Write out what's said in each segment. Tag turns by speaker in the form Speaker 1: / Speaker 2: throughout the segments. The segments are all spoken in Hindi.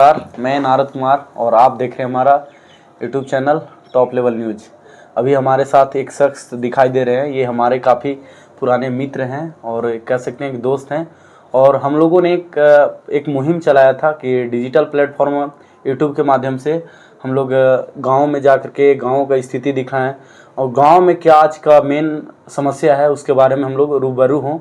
Speaker 1: मैं नारद कुमार और आप देख रहे हैं हमारा YouTube channel top level news. अभी हमारे साथ एक शख्स दिखाई दे रहे हैं। ये हमारे काफ़ी पुराने मित्र हैं और कह सकते हैं कि दोस्त हैं। और हम लोगों ने एक मुहिम चलाया था कि डिजिटल प्लेटफॉर्म यूट्यूब के माध्यम से हम लोग गाँव में जा कर के गाँव का स्थिति दिखाएं और गाँव में क्या आज का मेन समस्या है उसके बारे में हम लोग रूबरू हों।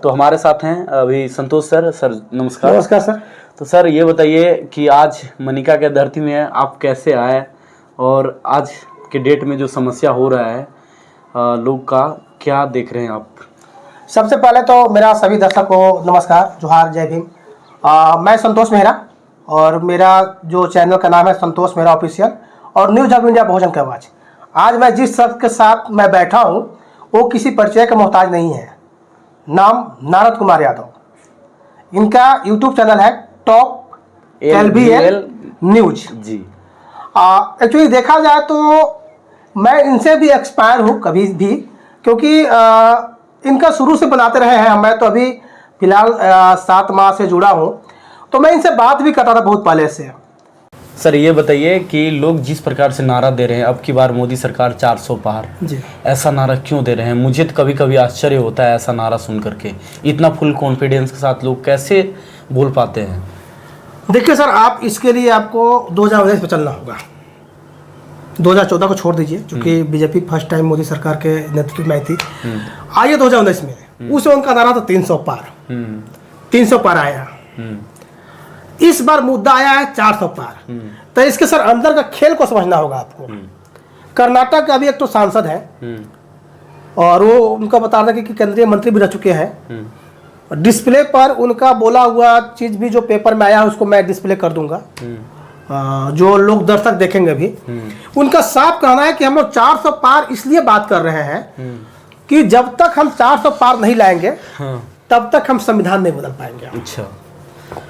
Speaker 1: तो हमारे साथ हैं अभी संतोष सर। सर नमस्कार।
Speaker 2: नमस्कार सर।
Speaker 1: तो सर ये बताइए कि आज मनिका के धरती में आप कैसे आए और आज के डेट में जो समस्या हो रहा है लोग का, क्या देख रहे हैं आप?
Speaker 2: सबसे पहले तो मेरा सभी दर्शक को नमस्कार, जोहार, जय भीम। मैं संतोष मेहरा और मेरा जो चैनल का नाम है संतोष मेहरा ऑफिशियल और न्यूज ऑफ इंडिया बहुजन की आवाज़। आज मैं जिस शख्स के साथ मैं बैठा हूँ वो किसी परिचय का मोहताज नहीं है। नाम नारद कुमार यादव। इनका यूट्यूब चैनल है टॉप LBL न्यूज जी। एक्चुअली देखा जाए तो मैं इनसे भी एक्सपायर हूँ कभी भी, क्योंकि इनका शुरू से बनाते रहे हैं। मैं तो अभी फ़िलहाल 7 माह से जुड़ा हूँ, तो मैं इनसे बात भी करता था बहुत पहले से।
Speaker 1: सर ये बताइए कि लोग जिस प्रकार से नारा दे रहे हैं अब की बार मोदी सरकार 400 पार
Speaker 2: जी,
Speaker 1: ऐसा नारा क्यों दे रहे हैं? मुझे तो कभी कभी आश्चर्य होता है ऐसा नारा सुन करके। इतना फुल कॉन्फिडेंस के साथ लोग कैसे बोल पाते हैं?
Speaker 2: देखिए सर, आप इसके लिए आपको 2019 में चलना होगा। 2014 को छोड़ दीजिए, क्योंकि बीजेपी फर्स्ट टाइम मोदी सरकार के नेतृत्व में आई थी। आइए 2019 में, उस उनका नारा था 300 पार। 300 पार आया। इस बार मुद्दा आया है 400 पार। तो इसके सर अंदर का खेल को समझना होगा आपको। कर्नाटक का अभी एक तो सांसद है और वो उनका बता रहा था कि केंद्रीय मंत्री भी रह चुके हैं। डिस्प्ले पर उनका बोला हुआ चीज भी जो पेपर में आया है उसको मैं डिस्प्ले कर दूंगा, जो लोग दर्शक देखेंगे भी। उनका साफ कहना है कि हम लोग 400 पार इसलिए बात कर रहे हैं कि जब तक हम 400 पार नहीं लाएंगे तब तक हम संविधान नहीं बदल पाएंगे।
Speaker 1: अच्छा,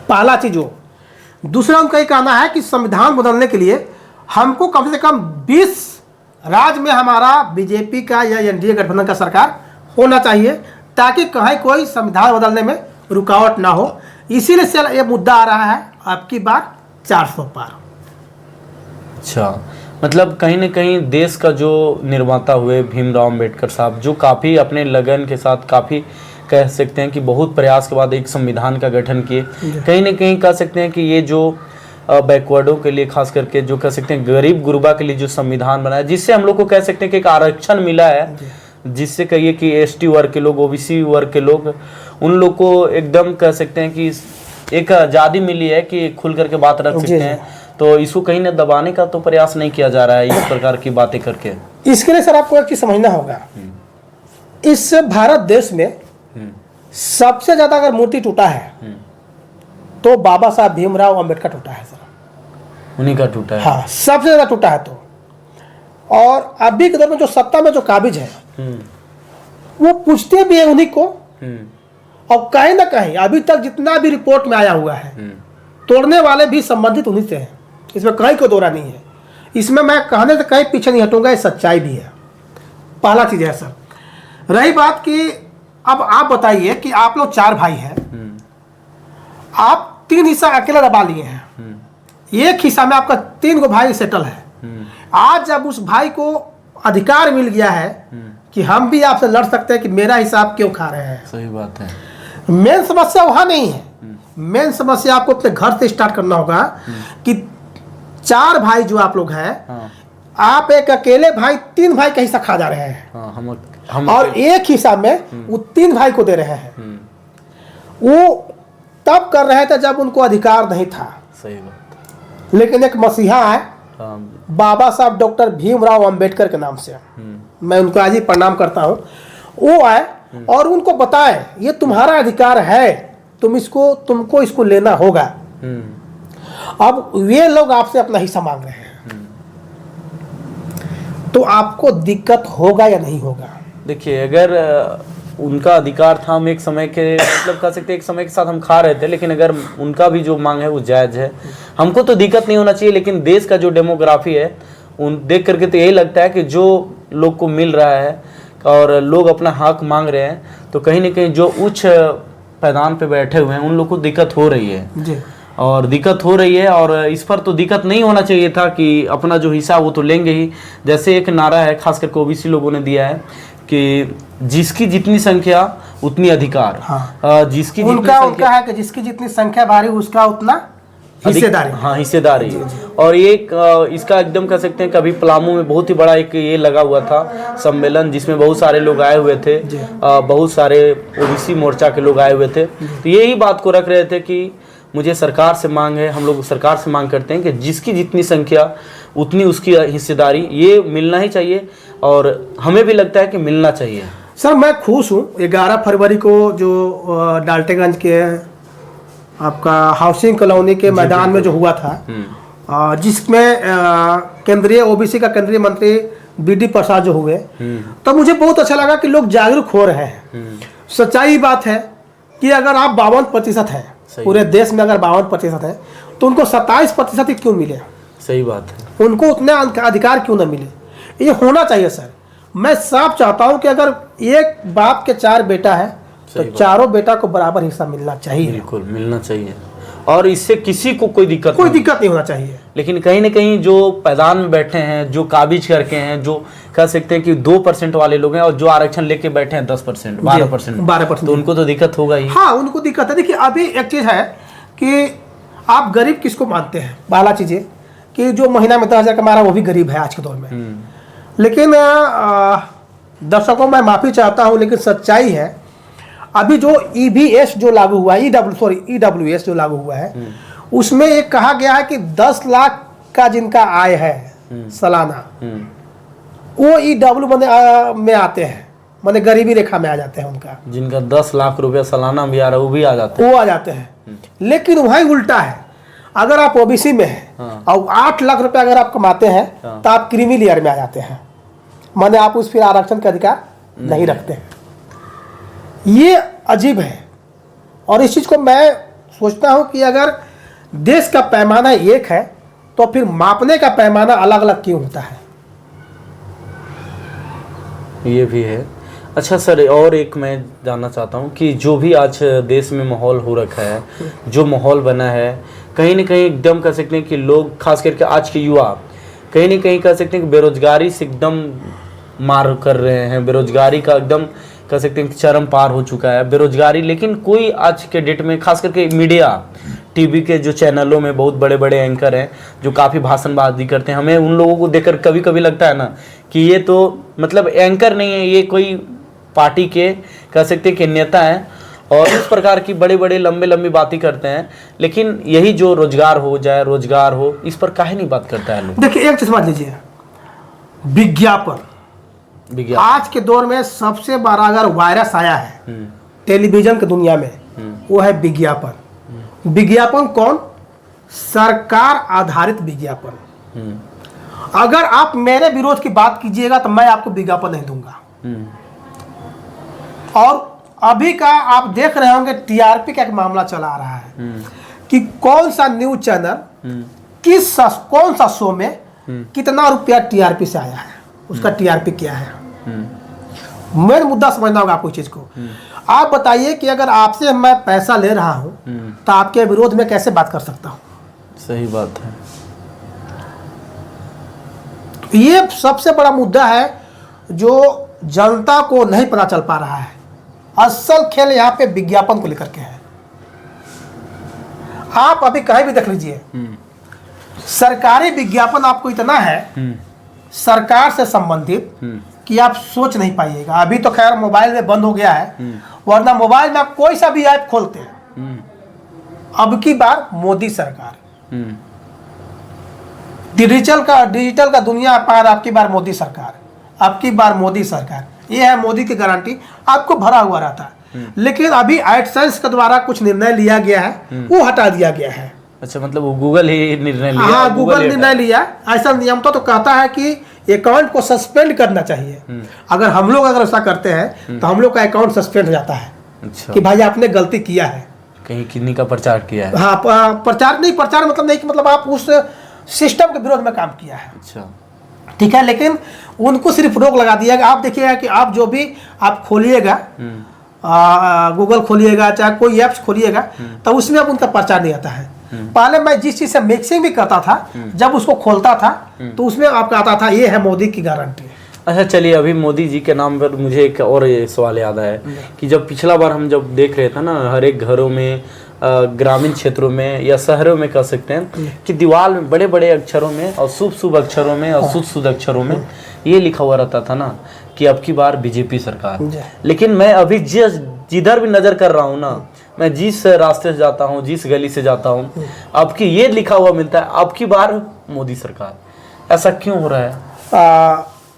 Speaker 2: पहला चीज हो। दूसरा उनका ये कहना है कि संविधान बदलने के लिए हमको कम से कम 20 राज्य में हमारा बीजेपी का या एनडीए गठबंधन का सरकार होना चाहिए, ताकि कहीं कोई संविधान बदलने में रुकावट ना हो। इसीलिए से ये मुद्दा आ रहा है आपकी बार 400 पार।
Speaker 1: अच्छा, मतलब कहीं ना कहीं देश का जो निर्माता हुए भीमराव अंबेडकर साहब, जो काफ़ी अपने लगन के साथ, काफ़ी कह सकते हैं कि बहुत प्रयास के बाद एक संविधान का गठन किए। कहीं ना कहीं कह सकते हैं कि ये जो बैकवर्डों के लिए, खास करके जो कह सकते हैं गरीब गुरबा के लिए जो संविधान बनाया, जिससे हम लोग को कह सकते हैं कि एक आरक्षण मिला है, जिससे कहिए कि ST वर्ग के लोग, OBC वर्ग के लोग, उन लोग को एकदम कह सकते हैं कि एक आज़ादी मिली है कि खुल करके बात रख सकते हैं। तो इसको कहीं ना दबाने का तो प्रयास नहीं किया जा रहा है इस प्रकार की बातें करके।
Speaker 2: इसके लिए सर आपको एक चीज समझना होगा। इस भारत देश में सबसे ज्यादा अगर मूर्ति टूटा है तो बाबा साहब भीमराव अंबेडकर टूटा है सर। उन्हीं का टूटा है। हाँ, सबसे ज्यादा टूटा है। तो और अभी के दौर में जो सत्ता में जो काबिज है वो पूछते भी है उन्हीं को। और कहीं ना कहीं अभी तक जितना भी रिपोर्ट में आया हुआ है तोड़ने वाले भी संबंधित उन्हीं से हैं। इसमें कहीं कोई दौरा नहीं है। इसमें मैं कहने से कहीं पीछे नहीं हटूंगा, ये सच्चाई भी है। पहला चीज है सर। रही बात कि अब आप बताइए कि आप लोग 4 भाई हैं, आप 3 हिस्सा अकेला दबा लिए हैं। एक हिस्सा में आपका 3 गो भाई सेटल है। आज जब उस भाई को अधिकार मिल गया है कि हम भी आपसे लड़ सकते हैं कि मेरा हिस्सा आप क्यों खा रहे हैं।
Speaker 1: सही बात है।
Speaker 2: मेन समस्या वहां नहीं है। मेन समस्या आपको अपने घर से स्टार्ट करना होगा कि 4 भाई जो आप लोग हैं, आप एक अकेले भाई 3 भाई का हिस्सा खा जा रहे हैं। हम और एक हिस्सा में वो 3 भाई को दे रहे हैं। वो तब कर रहे थे जब उनको अधिकार नहीं था।
Speaker 1: सही बात।
Speaker 2: लेकिन एक मसीहा है बाबा साहब डॉक्टर भीमराव अंबेडकर के नाम से, मैं उनको आज ही प्रणाम करता हूँ। वो आए और उनको बताए ये तुम्हारा अधिकार है, तुमको इसको लेना होगा। अब वे लोग आपसे अपना हिस्सा मांग रहे हैं, तो आपको दिक्कत होगा या नहीं होगा?
Speaker 1: देखिए, अगर उनका अधिकार था, हम एक समय के मतलब कह सकते हैं एक समय के साथ हम खा रहे थे, लेकिन अगर उनका भी जो मांग है वो जायज़ है, हमको तो दिक्कत नहीं होना चाहिए। लेकिन देश का जो डेमोग्राफी है उन देख करके तो यही लगता है कि जो लोग को मिल रहा है और लोग अपना हक मांग रहे हैं, तो कहीं ना कहीं जो उच्च पैदान पे बैठे हुए हैं उन लोग को दिक्कत हो रही है।
Speaker 2: जी।
Speaker 1: और दिक्कत हो रही है। और इस पर तो दिक्कत नहीं होना चाहिए था कि अपना जो हिस्सा वो तो लेंगे ही। जैसे एक नारा है खास करके ओबीसी लोगों ने दिया है कि जिसकी जितनी संख्या उतनी अधिकार।
Speaker 2: हाँ।
Speaker 1: जिसकी
Speaker 2: उनका है कि जिसकी जितनी संख्या भारी उसका उतना हिस्सेदारी।
Speaker 1: हाँ, हिस्सेदारी। और ये इसका एकदम कह सकते हैं कभी पलामू में बहुत ही बड़ा एक ये लगा हुआ था सम्मेलन, जिसमें बहुत सारे लोग आए हुए थे, बहुत सारे ओबीसी मोर्चा के लोग आए हुए थे। तो यही बात को रख रहे थे कि मुझे सरकार से मांग है, हम लोग सरकार से मांग करते हैं कि जिसकी जितनी संख्या उतनी उसकी हिस्सेदारी, ये मिलना ही चाहिए और हमें भी लगता है कि मिलना चाहिए।
Speaker 2: सर मैं खुश हूँ 11 फरवरी को जो डाल्टेगंज के आपका हाउसिंग कॉलोनी के मैदान में जो हुआ था, जिसमें केंद्रीय ओबीसी का केंद्रीय मंत्री बीडी प्रसाद जो हुए, तो मुझे बहुत अच्छा लगा कि लोग जागरूक हो रहे हैं। सच्चाई बात है कि अगर आप 52% है पूरे देश में, अगर 52% है तो उनको 27% ही क्यों मिले?
Speaker 1: सही बात है।
Speaker 2: उनको उतने अधिकार क्यों ना मिले? ये होना चाहिए सर। मैं साफ चाहता हूं कि अगर एक बाप के 4 बेटा है तो चारों बेटा को बराबर हिस्सा मिलना चाहिए।
Speaker 1: बिल्कुल मिलना चाहिए और इससे किसी को कोई दिक्कत
Speaker 2: नहीं होना चाहिए।
Speaker 1: लेकिन कहीं ना कहीं जो पैदान में बैठे हैं, जो काबिज करके हैं, जो कह सकते हैं कि 2% वाले लोग हैं और जो आरक्षण लेके बैठे हैं 10%, 12%, तो उनको तो दिक्कत होगा ही।
Speaker 2: हाँ, उनको दिक्कत है। देखिए अभी एक चीज है कि आप गरीब किसको मानते हैं? पहला चीज है कि जो महीना में 10,000 कमा रहा है वो भी गरीब है आज के दौर में। लेकिन दर्शकों मैं माफी चाहता हूं, लेकिन सच्चाई है अभी जो ईवीएस जो लागू हुआ है, ईडब्ल्यूएस जो लागू हुआ है, उसमें एक कहा गया है कि 10 लाख का जिनका आय है सालाना, वो ईडब्ल्यू में आते हैं, माने गरीबी रेखा में आ जाते हैं। उनका
Speaker 1: जिनका 10 लाख रुपया सालाना भी आ रहा है वो भी आ जाते हैं।
Speaker 2: लेकिन वहीं उल्टा है, अगर आप ओबीसी में हैं और 8 लाख रुपया अगर आप कमाते हैं तो आप क्रीमी लेयर में आ जाते हैं, माने आप उस फिर आरक्षण का अधिकार नहीं रखते हैं। ये अजीब है और इस चीज को मैं सोचता हूं कि अगर देश का पैमाना एक है तो फिर मापने का पैमाना अलग अलग क्यों होता है?
Speaker 1: ये भी है। अच्छा सर, और एक मैं जानना चाहता हूं कि जो भी आज देश में माहौल हो रखा है, जो माहौल बना है, कहीं ना कहीं एकदम कह सकते हैं कि लोग खास करके आज के युवा कहीं ना कहीं कह सकते हैं कि बेरोजगारी से एकदम मार कर रहे हैं। बेरोजगारी का एकदम कह सकते हैं कि चरम पार हो चुका है बेरोजगारी। लेकिन कोई आज के डेट में खास करके मीडिया, टीवी के जो चैनलों में बहुत बड़े बड़े एंकर हैं जो काफ़ी भाषणबाजी करते हैं, हमें उन लोगों को देखकर कभी कभी लगता है ना कि ये तो मतलब एंकर नहीं है, ये कोई पार्टी के कह सकते हैं कि नेता हैं और इस प्रकार की बड़े बड़े लंबे लंबी बातें करते हैं। लेकिन यही जो रोजगार हो, इस पर काहे नहीं बात करता है लोग?
Speaker 2: देखिए एक चीज समझ लीजिए, विज्ञापन आज के दौर में सबसे बड़ा अगर वायरस आया है टेलीविजन की दुनिया में, वो है विज्ञापन। विज्ञापन कौन? सरकार आधारित विज्ञापन। अगर आप मेरे विरोध की बात कीजिएगा तो मैं आपको विज्ञापन नहीं दूंगा। और अभी का आप देख रहे होंगे टीआरपी का एक मामला चला आ रहा है कि कौन सा न्यूज चैनल कौन सा शो में कितना रुपया टीआरपी से आया है, उसका टीआरपी क्या है। मेन मुद्दा समझना होगा आपको इस चीज को। आप बताइए कि अगर आपसे मैं पैसा ले रहा हूं तो आपके विरोध में कैसे बात कर सकता हूं?
Speaker 1: सही बात है।
Speaker 2: ये सबसे बड़ा मुद्दा है जो जनता को नहीं पता चल पा रहा है। असल खेल यहाँ पे विज्ञापन को लेकर के है। आप अभी कहीं भी देख लीजिए, सरकारी विज्ञापन आपको इतना है सरकार से संबंधित कि आप सोच नहीं पाइएगा। अभी तो खैर मोबाइल में बंद हो गया है, वरना मोबाइल में आप कोई सा भी ऐप खोलते हैं, अब की बार मोदी सरकार, डिजिटल का दुनिया पार, आपकी बार मोदी सरकार, आपकी बार मोदी सरकार, ये है मोदी की गारंटी आपको भरा हुआ रहता है। लेकिन अभी एडसेंस के द्वारा कुछ निर्णय लिया गया है, वो हटा दिया गया है।
Speaker 1: अच्छा, मतलब वो गूगल ही निर्णय लिया?
Speaker 2: हाँ, गूगल निर्णय लिया। ऐसा नियम तो कहता है कि अकाउंट को सस्पेंड करना चाहिए। अगर हम लोग ऐसा करते हैं तो हम लोग का अकाउंट सस्पेंड हो जाता है।
Speaker 1: अच्छा। कि
Speaker 2: भाई आपने गलती किया है,
Speaker 1: कहीं किन्हीं का प्रचार किया है।
Speaker 2: हाँ, प्रचार मतलब नहीं कि मतलब आप उस सिस्टम के विरोध में काम किया है।
Speaker 1: अच्छा,
Speaker 2: ठीक है। लेकिन उनको सिर्फ रोक लगा दिया गया। आप देखिएगा कि आप जो भी आप खोलिएगा, गूगल खोलिएगा चाहे कोई ऐप्स खोलिएगा, तो उसमें अब उनका प्रचार नहीं आता है। पहले मैं जिस चीज से मिक्सिंग भी करता था, जब उसको खोलता था तो उसमें आपका आता था ये है मोदी की गारंटी।
Speaker 1: अच्छा चलिए, अभी मोदी जी के नाम पर मुझे एक और ये सवाल याद आया कि जब पिछला बार हम जब देख रहे थे ना, हर एक घरों में, ग्रामीण क्षेत्रों में या शहरों में कह सकते हैं कि दीवार में बड़े बड़े अक्षरों में और शुभ शुभ अक्षरों में और शुद्ध शुद्ध अक्षरों में ये लिखा हुआ रहता था ना कि अब की बार बीजेपी सरकार। लेकिन मैं अभी जिधर भी नजर कर रहा हूँ ना, मैं जिस रास्ते से जाता हूँ, जिस गली से जाता हूँ, अब की ये लिखा हुआ मिलता है अब की बार मोदी सरकार। ऐसा क्यों हो रहा है?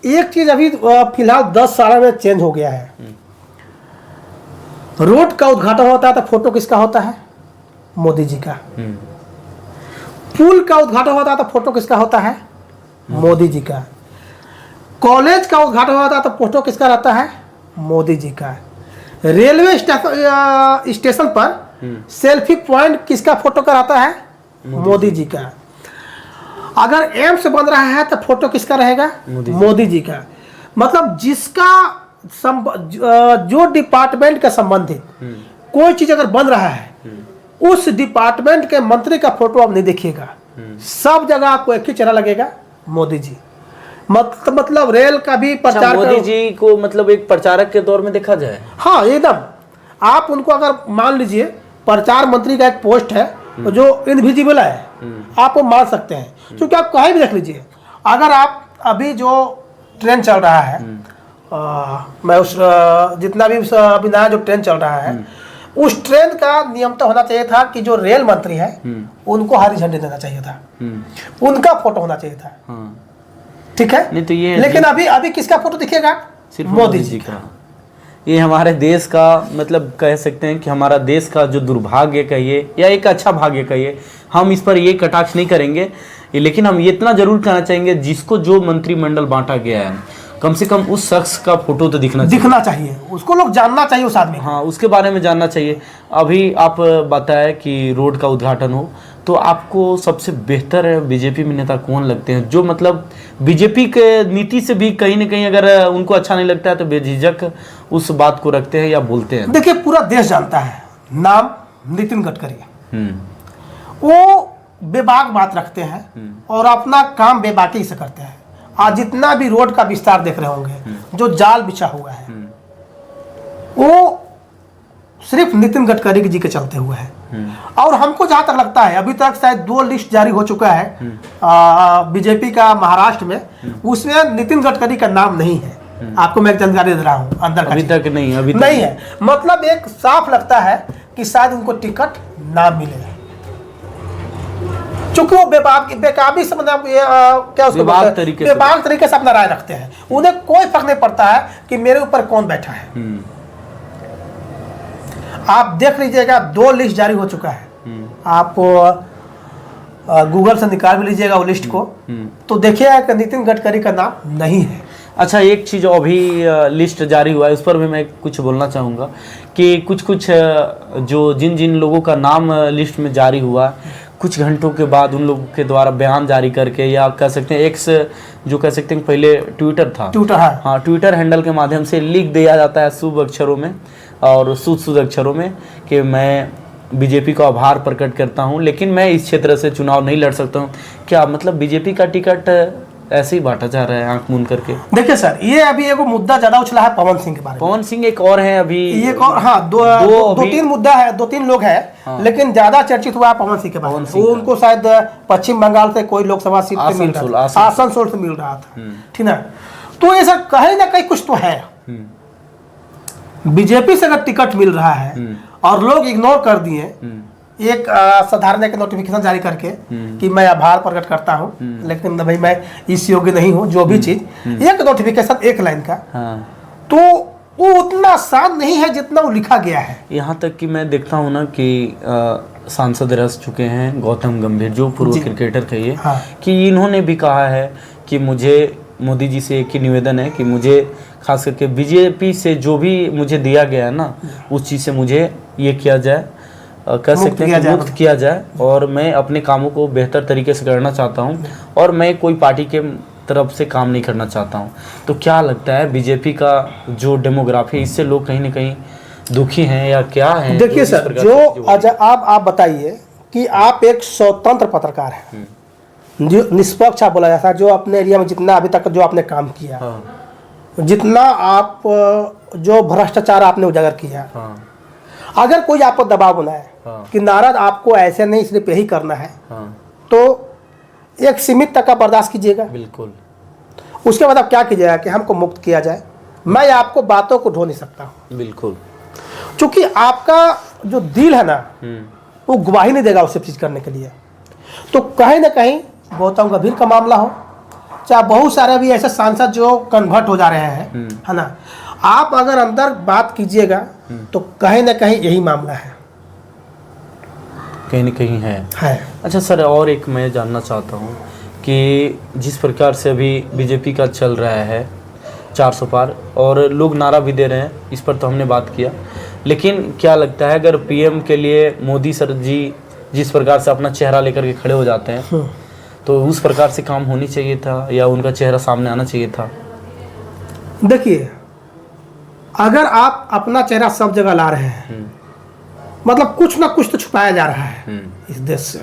Speaker 2: एक चीज अभी फिलहाल 10 साल में चेंज हो गया है। रोड का उद्घाटन होता है तो फोटो किसका होता है? मोदी जी का। पुल का उद्घाटन होता है तो फोटो किसका होता है? मोदी जी का। कॉलेज का उद्घाटन होता है तो फोटो किसका रहता है? मोदी जी का। रेलवे स्टेशन पर सेल्फी पॉइंट किसका फोटो का रहता है? मोदी जी का। अगर एम्स बन रहा है तो फोटो किसका रहेगा? मोदी जी का। मतलब जिसका जो डिपार्टमेंट का संबंधित कोई चीज अगर बन रहा है, उस डिपार्टमेंट के मंत्री का फोटो आप नहीं देखिएगा, सब जगह आपको एक ही चेहरा लगेगा, मोदी जी। मतलब रेल का भी प्रचार,
Speaker 1: मोदी जी को मतलब एक प्रचारक के तौर में देखा जाए।
Speaker 2: हाँ एकदम। आप उनको अगर मान लीजिए प्रचार मंत्री का एक पोस्ट है जो इनविजिबल है, आप वो मान सकते हैं, क्योंकि आप कहीं भी देख लीजिए। अगर आप अभी जो ट्रेन चल रहा है, मैं उस जितना भी अभी नया जो ट्रेन चल रहा है, उस ट्रेन का नियम तो होना चाहिए था कि जो रेल मंत्री है उनको हरी झंडी देना चाहिए था, उनका फोटो होना चाहिए था। ठीक है,
Speaker 1: नहीं तो ये
Speaker 2: लेकिन अभी किसका फोटो दिखेगा?
Speaker 1: सिर्फ मोदी जी का। ये हमारे देश का मतलब कह सकते हैं कि हमारा देश का जो दुर्भाग्य कहिए या एक अच्छा भाग्य कहिए, हम इस पर ये कटाक्ष नहीं करेंगे, लेकिन हम ये इतना जरूर कहना चाहेंगे जिसको जो मंत्रिमंडल बांटा गया है, कम से कम उस शख्स का फोटो तो दिखना चाहिए, उसको लोग जानना चाहिए, उस आदमी। हाँ, उसके बारे में जानना चाहिए। अभी आप बताया कि रोड का उद्घाटन हो, तो आपको सबसे बेहतर बीजेपी में नेता कौन लगते हैं जो मतलब बीजेपी के नीति से भी कहीं ना कहीं अगर उनको अच्छा नहीं लगता है तो बेझिझक उस बात को रखते हैं या बोलते हैं?
Speaker 2: देखिए, पूरा देश जानता है, नाम नितिन गडकरी। वो बेबाक बात रखते हैं और अपना काम बेबाकी से करते हैं। आज जितना भी रोड का विस्तार देख रहे होंगे, जो जाल बिछा हुआ है, वो सिर्फ नितिन गडकरी जी के चलते हुए है। और हमको जहां तक लगता है, अभी तक शायद 2 लिस्ट जारी हो चुका है बीजेपी का महाराष्ट्र में, उसमें नितिन गडकरी का नाम नहीं है। आपको मैं एक जानकारी दे रहा हूं, अंदर
Speaker 1: अभी तक नहीं
Speaker 2: है। मतलब एक साफ लगता है कि शायद उनको टिकट ना मिले, चूंकि वो बेकाबी से मतलब क्या उसको बेबाक तरीके से अपना राय रखते हैं। उन्हें कोई फर्क नहीं पड़ता है कि मेरे ऊपर कौन बैठा है। आप देख लीजिएगा, 2 लिस्ट जारी हो चुका है, आप गूगल से निकाल भी लीजिएगा वो लिस्ट को, तो देखिएगा कि नितिन गडकरी का नाम नहीं है।
Speaker 1: अच्छा, एक चीज़ अभी लिस्ट जारी हुआ है, उस पर भी मैं कुछ बोलना चाहूँगा कि कुछ जो जिन लोगों का नाम लिस्ट में जारी हुआ, कुछ घंटों के बाद उन लोगों के द्वारा बयान जारी करके, या कह सकते हैं एक्स जो कह सकते हैं पहले ट्विटर था, हाँ, ट्विटर हैंडल के माध्यम से लिख दिया जाता है शुभ अक्षरों में और शुद्ध अक्षरों में कि मैं बीजेपी को आभार प्रकट करता हूं, लेकिन मैं इस क्षेत्र से चुनाव नहीं लड़ सकता हूं। क्या मतलब बीजेपी का टिकट ऐसे ही बांटा जा रहा है आंख मूंद करके?
Speaker 2: देखिए सर, ये अभी एक मुद्दा ज्यादा उछला है पवन सिंह के बारे में।
Speaker 1: पवन सिंह एक और है अभी,
Speaker 2: एक और, हाँ, दो तीन मुद्दा है, 2-3 लोग हैं, हाँ। लेकिन ज्यादा चर्चित हुआ है पवन सिंह के बारे में। उनको शायद पश्चिम बंगाल से कोई लोकसभा सीट आसनसोल से मिल रहा था, ठीक है। तो ये सर कहीं ना कहीं कुछ तो है। बीजेपी से अगर टिकट मिल रहा है और लोग इग्नोर कर दिए एक साधारण एक नोटिफिकेशन जारी करके कि मैं आभार प्रकट करता हूं, लेकिन भाई मैं इस योग्य नहीं हूं, जो भी चीज, एक नोटिफिकेशन एक लाइन का, तो वो उतना आसान नहीं है जितना वो लिखा गया है।
Speaker 1: यहाँ तक कि मैं देखता हूँ ना कि सांसद रह चुके हैं गौतम गंभीर, जो पूर्व क्रिकेटर कहिए, हाँ। कि इन्होंने भी कहा है कि मुझे मोदी जी से एक ही निवेदन है कि मुझे खास करके बीजेपी से जो भी मुझे दिया गया है ना, उस चीज़ से मुझे ये किया जाए, कर सकते हैं कि मुक्त किया जाए, और मैं अपने कामों को बेहतर तरीके से करना चाहता हूं और मैं कोई पार्टी के तरफ से काम नहीं करना चाहता हूं। तो क्या लगता है बीजेपी का जो डेमोग्राफी, इससे लोग कहीं ना कहीं दुखी हैं या क्या है?
Speaker 2: देखिए सर, जो आप बताइए कि आप एक स्वतंत्र पत्रकार हैं, जो निष्पक्ष आप बोला जाता है, जो अपने एरिया में जितना अभी तक जो आपने काम किया, जितना आप जो भ्रष्टाचार आपने उजागर किया, अगर कोई आपको दबाव बनाए कि नाराज आपको ऐसे नहीं सिर्फ यही करना है, तो एक सीमित तक का बर्दाश्त कीजिएगा।
Speaker 1: बिल्कुल।
Speaker 2: उसके बाद आप क्या कीजिएगा कि हमको मुक्त किया जाए, मैं आपको बातों को ढो नहीं सकता हूँ।
Speaker 1: बिल्कुल।
Speaker 2: क्योंकि आपका जो दिल है ना, वो गवाही नहीं देगा उस सब चीज़ करने के लिए। तो कहीं ना कहीं गौतम गंभीर का मामला हो, चाहे बहुत सारे भी ऐसे सांसद जो कन्वर्ट हो जा रहे हैं, है ना, आप अगर अंदर बात कीजिएगा तो कहीं ना कहीं यही मामला है,
Speaker 1: कहीं ना कहीं है। अच्छा सर, और एक मैं जानना चाहता हूँ कि जिस प्रकार से अभी बीजेपी का चल रहा है 400 पार, और लोग नारा भी दे रहे हैं, इस पर तो हमने बात किया, लेकिन क्या लगता है अगर पीएम के लिए मोदी सर जी जिस प्रकार से अपना चेहरा लेकर के खड़े हो जाते हैं, तो उस प्रकार से काम होनी चाहिए था या उनका चेहरा सामने आना चाहिए था?
Speaker 2: देखिए, अगर आप अपना चेहरा सब जगह ला रहे हैं, मतलब कुछ ना कुछ तो छुपाया जा रहा है इस देश से।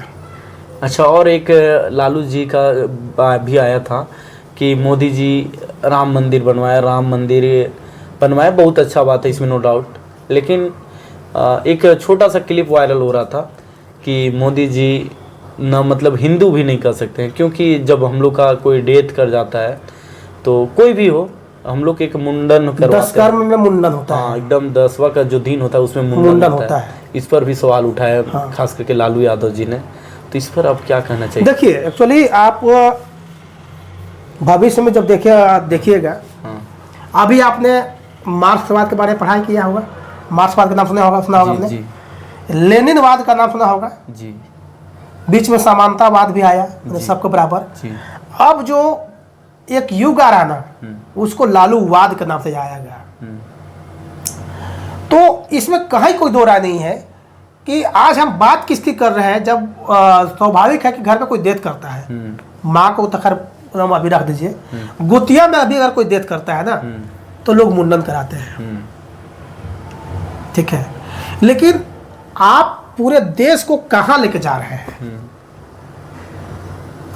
Speaker 1: अच्छा, और एक लालू जी का भी आया था कि मोदी जी राम मंदिर बनवाया, बहुत अच्छा बात है, इसमें नो डाउट, लेकिन एक छोटा सा क्लिप वायरल हो रहा था कि मोदी जी ना मतलब हिंदू भी नहीं कर सकते हैं, क्योंकि जब हम लोग का कोई डेथ कर जाता है तो कोई भी हो, हम लोग एक मुंडन करवाते हैं।
Speaker 2: 10 कर्म में मुंडन होता है।
Speaker 1: हाँ, एकदम 10वां का जो दिन होता है उसमें मुंडन होता है। इस पर भी सवाल उठाया, खास करके लालू यादव जी ने, तो इस पर आप क्या कहना चाहिए?
Speaker 2: देखिए, एक्चुअली आप भविष्य में जब देखिएगा, अभी आपने मार्क्सवाद के बारे में पढ़ाई किया होगा, मार्क्सवाद का नाम सुना होगा आपने, लेनिनवाद का नाम सुना होगा जी, बीच में समानतावाद भी आया, सबको बराबर। अब जो एक युग आ रहा ना, उसको लालूवाद के नाम से जाया गया। तो इसमें कहीं कोई दो राय नहीं है कि आज हम बात किसकी कर रहे हैं, जब स्वाभाविक है कि घर में कोई डेथ करता है, माँ को तो खैर अभी रख दीजिए, गुतिया में अभी अगर कोई डेथ करता है ना, तो लोग मुंडन कराते हैं, ठीक है। लेकिन आप पूरे देश को कहाँ लेके जा रहे हैं,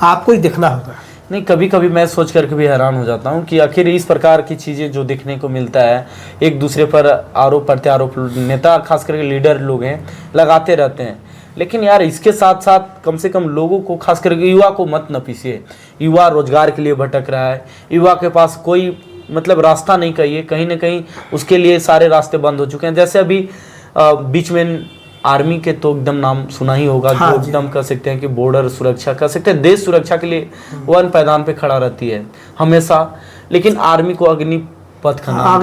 Speaker 2: आपको ही देखना होगा।
Speaker 1: नहीं, कभी कभी मैं सोच करके भी हैरान हो जाता हूँ कि आखिर इस प्रकार की चीज़ें जो देखने को मिलता है, एक दूसरे पर आरोप प्रत्यारोप नेता खास करके लीडर लोग हैं लगाते रहते हैं, लेकिन यार इसके साथ साथ कम से कम लोगों को, खास करके युवा को मत न पीसिए। युवा रोजगार के लिए भटक रहा है, युवा के पास कोई मतलब रास्ता नहीं, कहीं ना कहीं उसके लिए सारे रास्ते बंद हो चुके हैं। जैसे अभी बीच में आर्मी के तो एकदम नाम सुना ही होगा,
Speaker 2: हाँ,
Speaker 1: जो एकदम कह सकते हैं कि बॉर्डर सुरक्षा कह सकते हैं, देश सुरक्षा के लिए वन पैदान पे खड़ा रहती है हमेशा, लेकिन आर्मी को अग्निपथ का नाम,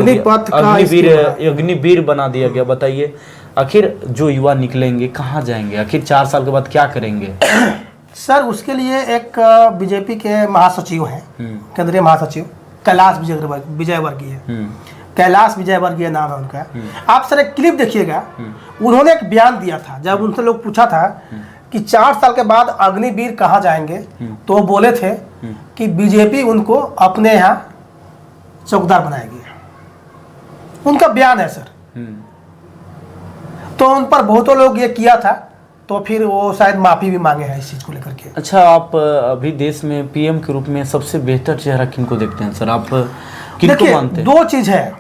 Speaker 1: अग्निवीर बना दिया गया। बताइए, आखिर जो युवा निकलेंगे कहाँ जाएंगे, आखिर 4 साल के बाद क्या करेंगे?
Speaker 2: सर, उसके लिए एक बीजेपी के महासचिव हैं, केंद्रीय महासचिव कैलाश विजयवर्गीय, कैलाश विजयवर्गीय नाम है उनका। आप सर एक क्लिप देखिएगा, उन्होंने एक बयान दिया था, जब उनसे लोग पूछा था कि 4 साल के बाद अग्निवीर कहाँ जाएंगे, तो वो बोले थे कि बीजेपी उनको अपने यहाँ चौकीदार बनाएगी। उनका बयान है सर। तो उन पर बहुतों लोग ये किया था, तो फिर वो शायद माफी भी मांगे हैं इस चीज को लेकर के।
Speaker 1: अच्छा, आप अभी देश में पीएम के रूप में सबसे बेहतर चेहरा किनको देखते हैं सर, आप किनको मानते हैं?
Speaker 2: 2 चीज है,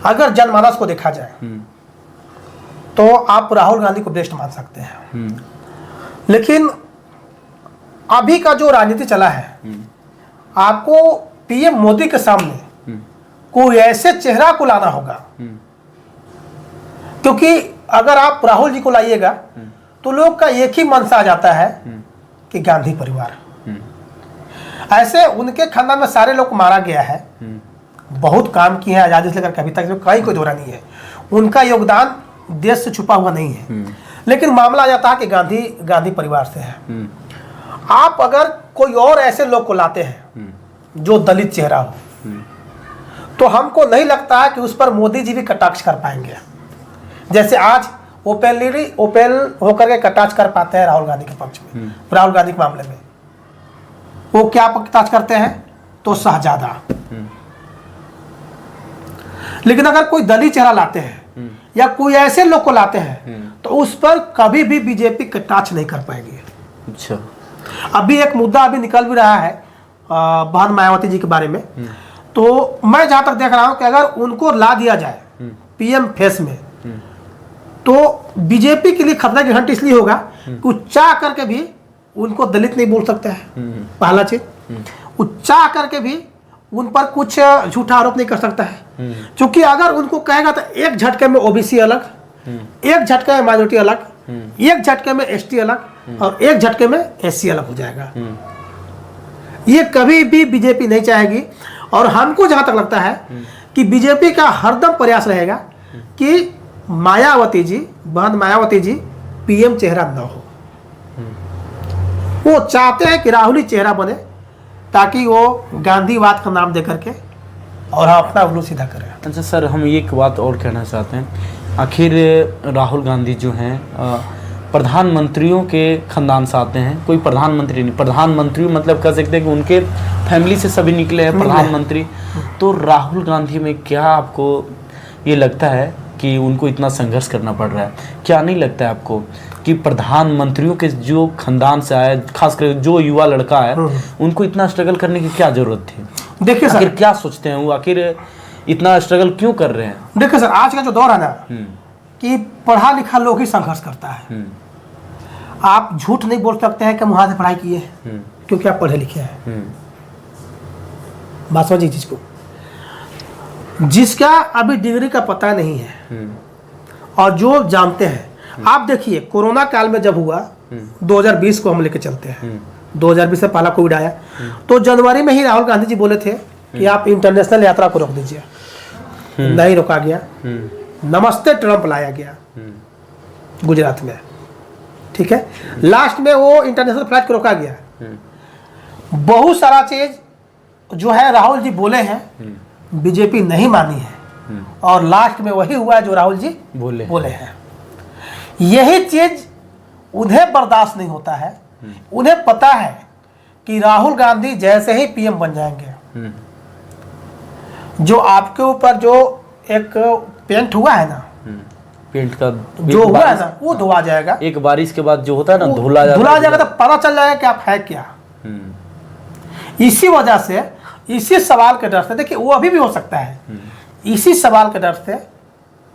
Speaker 2: अगर जनमानस को देखा जाए तो आप राहुल गांधी को बेस्ट मान सकते हैं, लेकिन अभी का जो राजनीति चला है, आपको पीएम मोदी के सामने कोई ऐसे चेहरा को लाना होगा, क्योंकि अगर आप राहुल जी को लाइएगा तो लोग का एक ही मंशा आ जाता है कि गांधी परिवार। ऐसे उनके खानदान में सारे लोग को मारा गया है, बहुत काम किए हैं आजादी से लेकर अभी तक, कहीं कोई दोहरा नहीं है, उनका योगदान देश से छुपा हुआ नहीं है। लेकिन मामला आ जाता है कि गांधी परिवार से है। आप अगर कोई और ऐसे लोग को लाते हैं जो दलित चेहरा हो, तो हमको नहीं लगता है कि उस पर मोदी जी भी कटाक्ष कर पाएंगे, जैसे आज ओपन होकर के कटाक्ष कर पाते हैं राहुल गांधी के पक्ष में। राहुल गांधी के मामले में वो क्या कटाक्ष करते हैं, तो शहजादा। लेकिन अगर कोई दलित चेहरा लाते हैं या कोई ऐसे लोग को लाते हैं, तो तो उस पर कभी भी बीजेपी टच नहीं कर पाएगी।
Speaker 1: अच्छा,
Speaker 2: अभी एक मुद्दा अभी निकल भी रहा है बहन मायावती जी के बारे में, तो मैं जहां तक देख रहा हूं कि अगर उनको ला दिया जाए पीएम फेस में, तो बीजेपी के लिए खतरा की घंटी इसलिए होगा कि चाह करके भी उनको दलित नहीं बोल सकता है, पहला चीज। चाह करके भी उन पर कुछ झूठा आरोप नहीं कर सकता है, क्योंकि अगर उनको कहेगा तो एक झटके में ओबीसी अलग, एक झटके में माइनॉरिटी अलग, एक झटके में एसटी अलग और एक झटके में एससी अलग हो जाएगा। ये कभी भी बीजेपी नहीं चाहेगी। और हमको जहां तक लगता है कि बीजेपी का हरदम प्रयास रहेगा कि मायावती जी, बहन मायावती जी पीएम चेहरा न हो। वो चाहते हैं कि राहुल ही चेहरा बने, ताकि वो गांधीवाद का नाम दे करके और अपना उल्लू सीधा करें।
Speaker 1: अच्छा सर, हम एक बात और कहना चाहते हैं, आखिर राहुल गांधी जो हैं प्रधानमंत्रियों के खानदान से आते हैं, कोई प्रधानमंत्री नहीं, प्रधानमंत्री मतलब कह सकते हैं कि उनके फैमिली से सभी निकले हैं प्रधानमंत्री। तो राहुल गांधी में क्या आपको ये लगता है कि उनको इतना संघर्ष करना पड़ रहा है? क्या नहीं लगता है आपको कि प्रधानमंत्रियों के जो खानदान से आया, खासकर जो युवा लड़का है, उनको इतना स्ट्रगल करने की क्या जरूरत थी? देखिए सर, क्या सोचते हैं वो, आखिर इतना स्ट्रगल क्यों कर रहे हैं?
Speaker 2: देखिए सर, आज का जो दौर है ना कि पढ़ा लिखा लोग ही संघर्ष करता है। आप झूठ नहीं बोल सकते हैं कि हम वहां से पढ़ाई किए क्योंकि आप पढ़े लिखे हैं। बात समझिए चीज को, जिसका अभी डिग्री का पता नहीं है और जो जानते हैं, आप देखिए कोरोना काल में जब हुआ 2020 को हम लेके चलते हैं, 2020 से पहला कोविड आया, तो जनवरी में ही राहुल गांधी जी बोले थे कि आप इंटरनेशनल यात्रा को रोक दीजिए, नहीं रोका गया। नमस्ते ट्रंप लाया गया गुजरात में, ठीक है। लास्ट में वो इंटरनेशनल फ्लाइट को रोका गया। बहुत सारा चीज जो है राहुल जी बोले हैं, बीजेपी नहीं मानी है और लास्ट में वही हुआ जो राहुल जी बोले हैं। यही चीज उन्हें बर्दाश्त नहीं होता है। उन्हें पता है कि राहुल गांधी जैसे ही पीएम बन जाएंगे, जो आपके ऊपर जो एक पेंट हुआ है ना,
Speaker 1: पेंट का
Speaker 2: जो हुआ है ना, वो धुआ जाएगा।
Speaker 1: एक बारिश के बाद जो होता है ना, धुला
Speaker 2: जाएगा तो पता चल जाएगा कि आप है क्या। इसी वजह से, इसी सवाल के डर से, देखिए वो अभी भी हो सकता है, इसी सवाल के डर से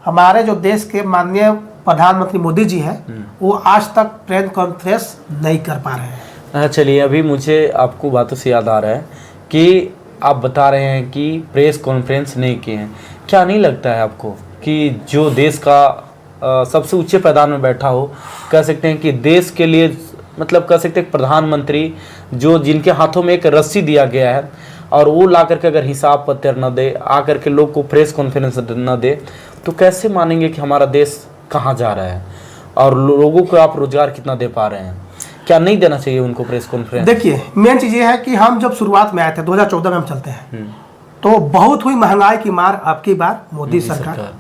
Speaker 2: हमारे जो देश के माननीय प्रधानमंत्री मोदी जी हैं, वो आज तक प्रेस कॉन्फ्रेंस नहीं कर पा रहे हैं।
Speaker 1: चलिए, अभी मुझे आपको बातों से याद आ रहा है कि आप बता रहे हैं कि प्रेस कॉन्फ्रेंस नहीं किए हैं। क्या नहीं लगता है आपको कि जो देश का सबसे ऊंचे पैदान में बैठा हो, कह सकते हैं कि देश के लिए, मतलब कह सकते हैं प्रधानमंत्री जो जिनके हाथों में एक रस्सी दिया गया है और वो ला करके अगर हिसाब पत्र न दे, आकर के लोग को प्रेस कॉन्फ्रेंस न दे, तो कैसे मानेंगे कि हमारा देश कहाँ जा रहा है और लोगों को आप रोजगार कितना दे पा रहे हैं? क्या नहीं देना चाहिए उनको प्रेस कॉन्फ्रेंस?
Speaker 2: देखिए, मेन चीज ये है कि हम जब शुरुआत में आए थे 2014 में हम चलते हैं, तो बहुत हुई महंगाई की मार। आपकी बार मोदी सरकार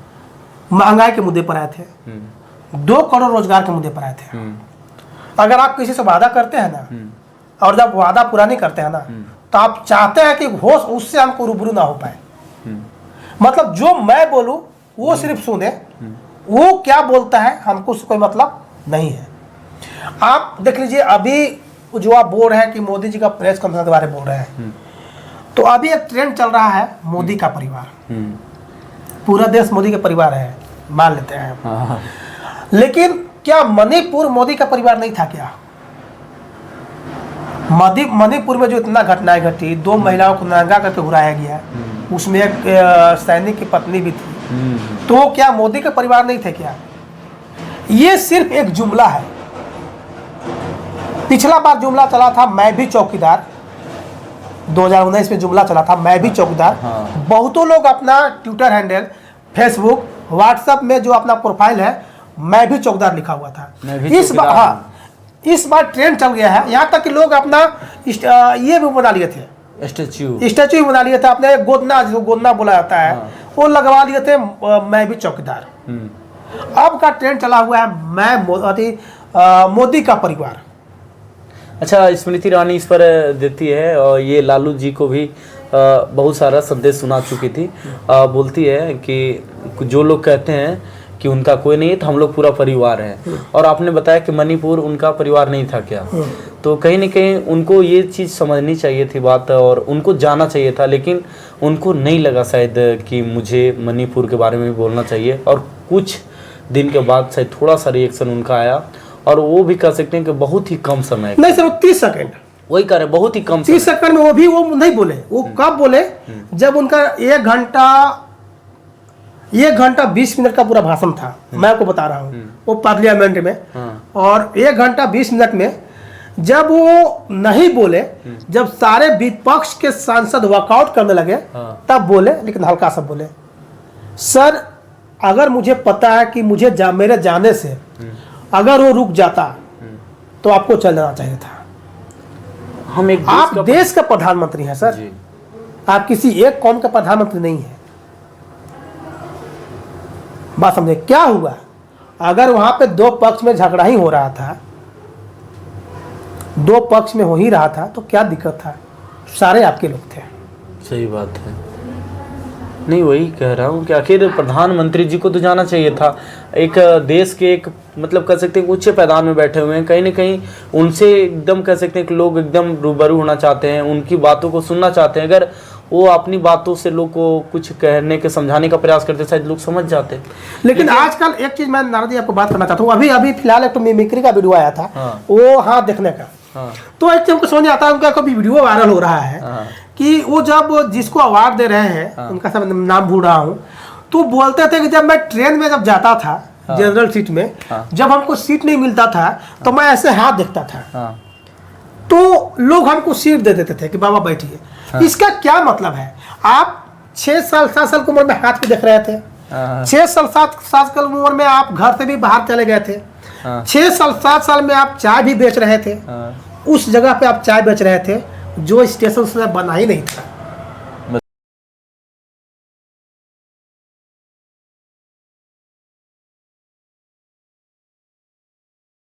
Speaker 2: महंगाई के मुद्दे पर आए थे, 2 करोड़ रोजगार के मुद्दे पर आए थे। अगर आप किसी से वादा करते हैं ना और जब वादा पूरा नहीं करते हैं ना, तो आप चाहते हैं कि होश उससे हमको रूबरू ना हो पाए। मतलब जो मैं बोलूं वो सिर्फ सुने, वो क्या बोलता है हमको उससे कोई मतलब नहीं है। आप देख लीजिए, अभी जो आप बोल रहे हैं कि मोदी जी का प्रेस कॉन्फ्रेंस के बारे में बोल रहे हैं, तो अभी एक ट्रेंड चल रहा है मोदी का परिवार। पूरा देश मोदी के परिवार है, मान लेते हैं। लेकिन क्या मणिपुर मोदी का परिवार नहीं था क्या? मणिपुर में जो इतना घटनाएं घटी, 2 महिलाओं को नंगा करके घुराया गया, उसमें एक सैनिक की पत्नी भी थी, तो क्या मोदी के परिवार नहीं थे क्या? ये सिर्फ एक जुमला है। पिछला बार जुमला चला था मैं भी चौकीदार, 2019 में जुमला चला था मैं भी चौकीदार। बहुतों लोग अपना ट्विटर हैंडल, फेसबुक, व्हाट्सएप में जो अपना प्रोफाइल है मैं भी चौकीदार लिखा हुआ था। इस बार ट्रेंड चल गया है, यहाँ तक कि लोग अपना ये भी बना लिए थे, स्टैच्यू बना लिए थे, अपने गोदना, जो गोदना बोला जाता है, वो लगवा लिए थे मैं भी चौकीदार। अब का ट्रेंड चला हुआ है मैं मोदी का परिवार।
Speaker 1: अच्छा, स्मृति ईरानी इस पर देती है और ये लालू जी को भी बहुत सारा संदेश सुना चुकी थी। बोलती है कि जो लोग कहते हैं कि उनका कोई नहीं है तो हम लोग पूरा परिवार है। और आपने बताया कि मणिपुर उनका परिवार नहीं था क्या, तो कहीं ना कहीं उनको ये चीज़ समझनी चाहिए थी बात, और उनको जाना चाहिए था, लेकिन उनको नहीं लगा शायद कि मुझे मणिपुर के बारे में भी बोलना चाहिए। और कुछ दिन के बाद शायद थोड़ा सा रिएक्शन उनका आया, और वो भी कह सकते हैं कि बहुत ही कम समय,
Speaker 2: नहीं सर, 30 सेकंड,
Speaker 1: वही कह रहे बहुत ही कम
Speaker 2: 30 सेकंड में, वो भी वो नहीं बोले। वो कब बोले, जब उनका 1 घंटा 20 मिनट का पूरा भाषण था। मैं आपको बता रहा हूँ, वो पार्लियामेंट में। और 1 घंटा 20 मिनट में जब वो नहीं बोले, जब सारे विपक्ष के सांसद वॉकआउट करने लगे, तब बोले, लेकिन हल्का सा बोले। सर, अगर मुझे पता है कि मुझे मेरे जाने से अगर वो रुक जाता तो आपको चल जाना चाहिए था।
Speaker 1: हम एक
Speaker 2: आप देश का प्रधानमंत्री हैं सर, आप किसी एक कौम का प्रधानमंत्री नहीं है। बात समझे क्या हुआ? अगर वहां पे 2 पक्ष में झगड़ा ही हो रहा था, 2 पक्ष में हो ही रहा था, तो क्या दिक्कत था? सारे आपके लोग थे।
Speaker 1: सही बात है। नहीं, वही कह रहा हूँ कि आखिर प्रधानमंत्री जी को तो जाना चाहिए था। एक देश के एक मतलब कह सकते हैं उच्च पैदान में बैठे हुए हैं, कहीं ना कहीं उनसे एकदम कह सकते हैं कि लोग एकदम रूबरू होना चाहते हैं, उनकी बातों को सुनना चाहते हैं। अगर वो अपनी बातों से लोग को कुछ कहने के समझाने का प्रयास करते, शायद लोग समझ जाते।
Speaker 2: लेकिन आजकल एक चीज मैं नारद जी आपको बात करना चाहता हूँ। अभी फिलहाल एक तो मिमिक्री का वीडियो आया था, वो हाथ देखने का। तो एक चीज हमको समझ आता है, उनका कभी वीडियो वायरल हो रहा है कि वो जब जिसको अवार्ड दे रहे हैं, उनका सब नाम भूल रहा हूँ, तो बोलते थे कि जब मैं ट्रेन में जब जाता था, जनरल सीट में, जब हमको सीट नहीं मिलता था तो मैं ऐसे हाथ देखता था, तो लोग हमको सीट दे देते थे कि बाबा बैठिए। इसका क्या मतलब है? आप 6 साल 7 साल की उम्र में हाथ भी देख रहे थे, 6 साल 7 साल की उम्र में आप घर से भी बाहर चले गए थे, 6 साल 7 साल में आप चाय भी बेच रहे थे, उस जगह पे आप चाय बेच रहे थे जो स्टेशन से बना ही नहीं था।